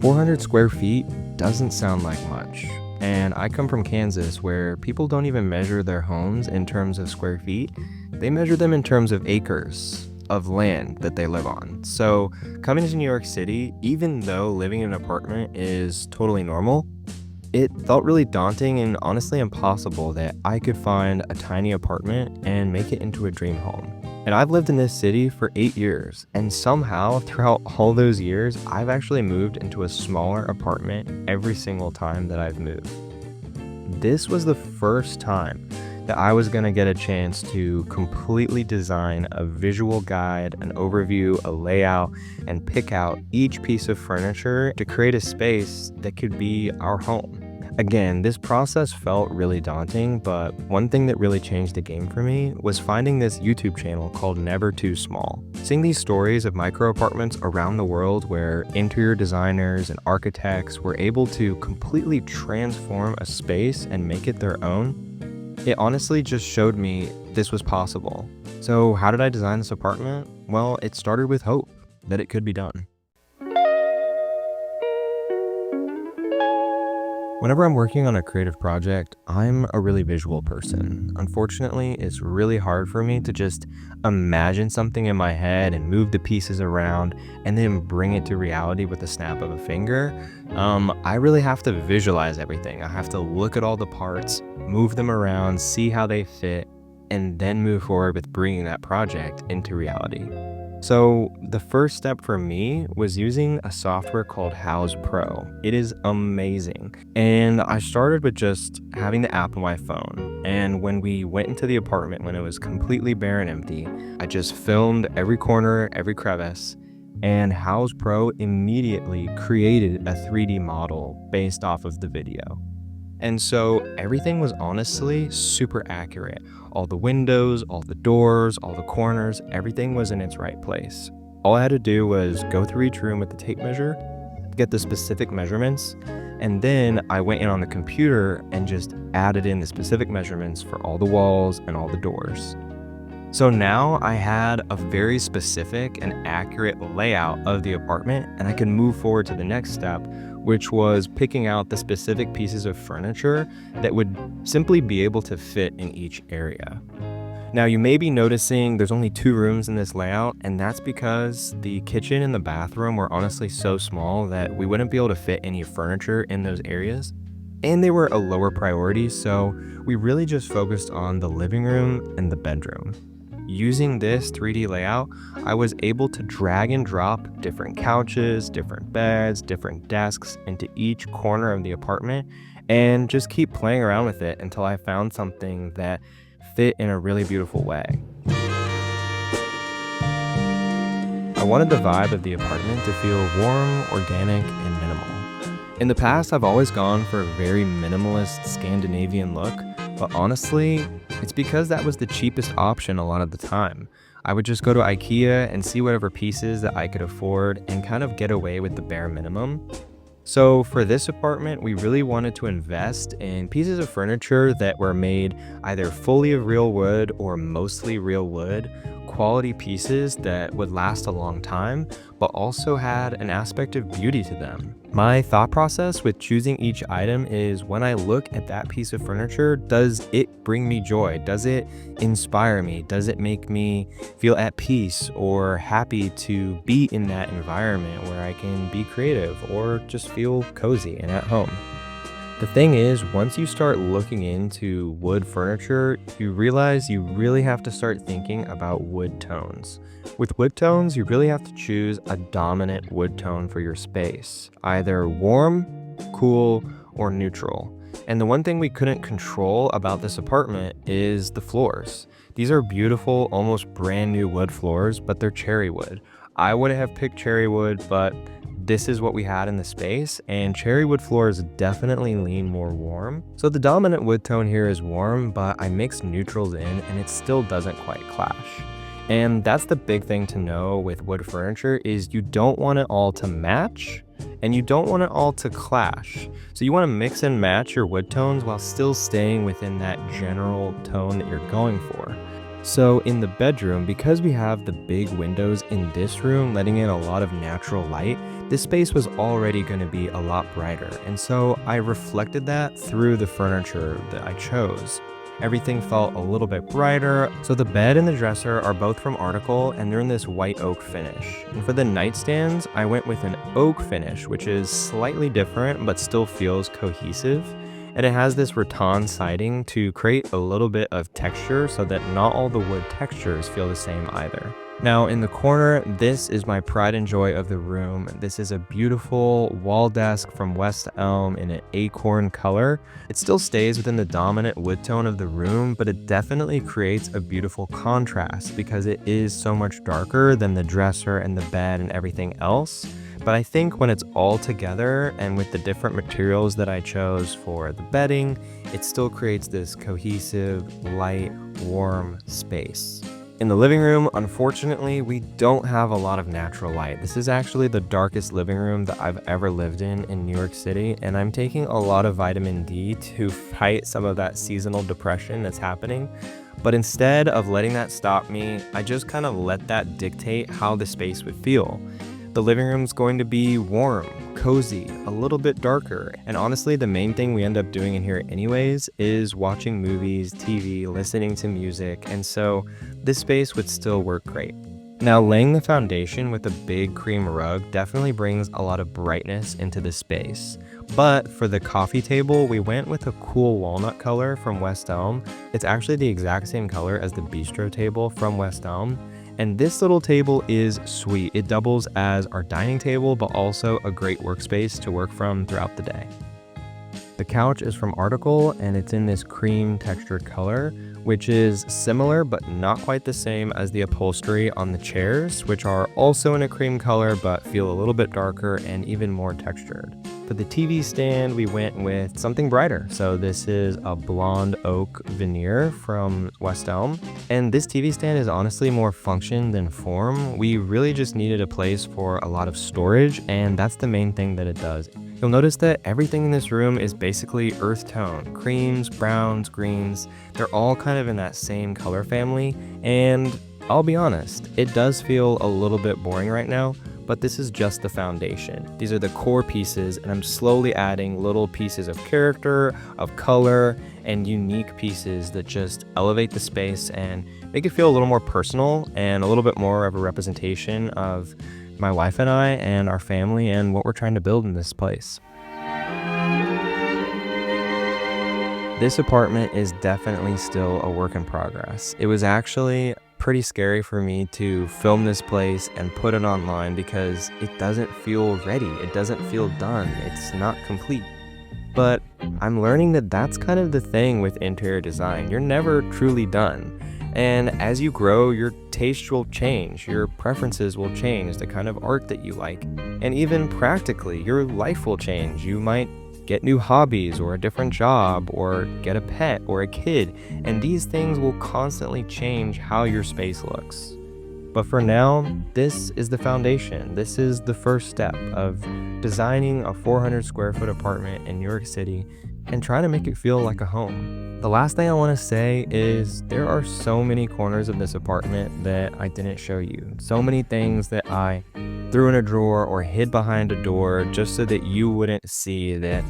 400 square feet doesn't sound like much. And I come from Kansas, where people don't even measure their homes in terms of square feet. They measure them in terms of acres of land that they live on. So coming to New York City, even though living in an apartment is totally normal, it felt really daunting and honestly impossible that I could find a tiny apartment and make it into a dream home. And I've lived in this city for 8 years, and somehow throughout all those years, I've actually moved into a smaller apartment every single time that I've moved. This was the first time that I was going to get a chance to completely design a visual guide, an overview, a layout, and pick out each piece of furniture to create a space that could be our home. Again, this process felt really daunting, but one thing that really changed the game for me was finding this YouTube channel called Never Too Small. Seeing these stories of micro apartments around the world where interior designers and architects were able to completely transform a space and make it their own, it honestly just showed me this was possible. So how did I design this apartment? Well, it started with hope that it could be done. Whenever I'm working on a creative project, I'm a really visual person. Unfortunately, it's really hard for me to just imagine something in my head and move the pieces around and then bring it to reality with the snap of a finger. I really have to visualize everything. I have to look at all the parts, move them around, see how they fit, and then move forward with bringing that project into reality. So the first step for me was using a software called House Pro. It is amazing. And I started with just having the app on my phone. And when we went into the apartment, when it was completely bare and empty, I just filmed every corner, every crevice, and House Pro immediately created a 3D model based off of the video. And so everything was honestly super accurate. All the windows, all the doors, all the corners, everything was in its right place. All I had to do was go through each room with the tape measure, get the specific measurements, and then I went in on the computer and just added in the specific measurements for all the walls and all the doors. So now I had a very specific and accurate layout of the apartment, and I could move forward to the next step, which was picking out the specific pieces of furniture that would simply be able to fit in each area. Now you may be noticing there's only 2 rooms in this layout, and that's because the kitchen and the bathroom were honestly so small that we wouldn't be able to fit any furniture in those areas. And they were a lower priority, so we really just focused on the living room and the bedroom. Using this 3D layout, I was able to drag and drop different couches, different beds, different desks into each corner of the apartment and just keep playing around with it until I found something that fit in a really beautiful way. I wanted the vibe of the apartment to feel warm, organic, and minimal. In the past, I've always gone for a very minimalist Scandinavian look, but honestly, it's because that was the cheapest option a lot of the time. I would just go to IKEA and see whatever pieces that I could afford and kind of get away with the bare minimum. So for this apartment, we really wanted to invest in pieces of furniture that were made either fully of real wood or mostly real wood, quality pieces that would last a long time, but also had an aspect of beauty to them. My thought process with choosing each item is when I look at that piece of furniture, does it bring me joy? Does it inspire me? Does it make me feel at peace or happy to be in that environment where I can be creative or just feel cozy and at home? The thing is, once you start looking into wood furniture, you realize you really have to start thinking about wood tones. With wood tones, you really have to choose a dominant wood tone for your space, either warm, cool, or neutral. And the one thing we couldn't control about this apartment is the floors. These are beautiful, almost brand new wood floors, but they're cherry wood. I would have picked cherry wood, but this is what we had in the space, and cherry wood floors definitely lean more warm. So the dominant wood tone here is warm, but I mixed neutrals in and it still doesn't quite clash. And that's the big thing to know with wood furniture is you don't want it all to match and you don't want it all to clash. So you want to mix and match your wood tones while still staying within that general tone that you're going for. So in the bedroom, because we have the big windows in this room letting in a lot of natural light, this space was already going to be a lot brighter. And so I reflected that through the furniture that I chose. Everything felt a little bit brighter. So the bed and the dresser are both from Article and they're in this white oak finish. And for the nightstands, I went with an oak finish, which is slightly different but still feels cohesive. And it has this rattan siding to create a little bit of texture so that not all the wood textures feel the same either. Now in the corner, this is my pride and joy of the room. This is a beautiful wall desk from West Elm in an acorn color. It still stays within the dominant wood tone of the room, but it definitely creates a beautiful contrast because it is so much darker than the dresser and the bed and everything else. But I think when it's all together and with the different materials that I chose for the bedding, it still creates this cohesive, light, warm space. In the living room, unfortunately, we don't have a lot of natural light. This is actually the darkest living room that I've ever lived in New York City, and I'm taking a lot of vitamin D to fight some of that seasonal depression that's happening. But instead of letting that stop me, I just kind of let that dictate how the space would feel. The living room's going to be warm, cozy, a little bit darker, and honestly the main thing we end up doing in here anyways is watching movies, TV, listening to music, and so this space would still work great. Now laying the foundation with a big cream rug definitely brings a lot of brightness into the space. But for the coffee table, we went with a cool walnut color from West Elm. It's actually the exact same color as the Bistro table from West Elm. And this little table is sweet. It doubles as our dining table, but also a great workspace to work from throughout the day. The couch is from Article and it's in this cream textured color, which is similar but not quite the same as the upholstery on the chairs, which are also in a cream color but feel a little bit darker and even more textured. For the TV stand, we went with something brighter. So this is a blonde oak veneer from West Elm. And this TV stand is honestly more function than form. We really just needed a place for a lot of storage, and that's the main thing that it does. You'll notice that everything in this room is basically earth tone. Creams, browns, greens, they're all kind of in that same color family. And I'll be honest, it does feel a little bit boring right now, but this is just the foundation. These are the core pieces, and I'm slowly adding little pieces of character, of color, and unique pieces that just elevate the space and make it feel a little more personal and a little bit more of a representation of my wife and I and our family and what we're trying to build in this place. This apartment is definitely still a work in progress. It was actually pretty scary for me to film this place and put it online because it doesn't feel ready. It doesn't feel done. It's not complete. But I'm learning that that's kind of the thing with interior design. You're never truly done. And as you grow, your taste will change, your preferences will change, the kind of art that you like. And even practically, your life will change. You might get new hobbies or a different job or get a pet or a kid, and these things will constantly change how your space looks. But for now, this is the foundation. This is the first step of designing a 400 square foot apartment in New York City and trying to make it feel like a home. The last thing I want to say is there are so many corners of this apartment that I didn't show you. So many things that I threw in a drawer or hid behind a door just so that you wouldn't see that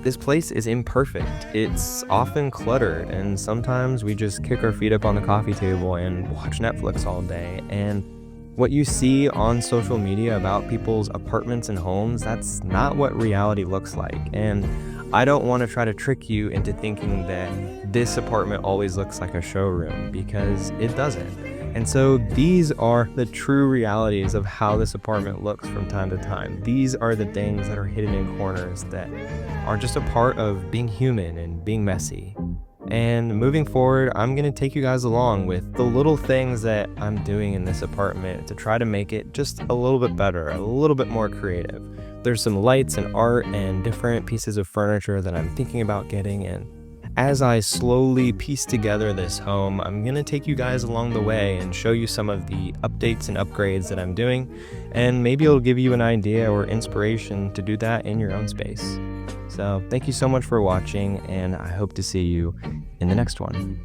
this place is imperfect. It's often cluttered, and sometimes we just kick our feet up on the coffee table and watch Netflix all day. And what you see on social media about people's apartments and homes, that's not what reality looks like. And I don't want to try to trick you into thinking that this apartment always looks like a showroom, because it doesn't. And so these are the true realities of how this apartment looks from time to time. These are the things that are hidden in corners that are just a part of being human and being messy. And moving forward, I'm going to take you guys along with the little things that I'm doing in this apartment to try to make it just a little bit better, a little bit more creative. There's some lights and art and different pieces of furniture that I'm thinking about getting in. As I slowly piece together this home, I'm going to take you guys along the way and show you some of the updates and upgrades that I'm doing, and maybe it'll give you an idea or inspiration to do that in your own space. So thank you so much for watching, and I hope to see you in the next one.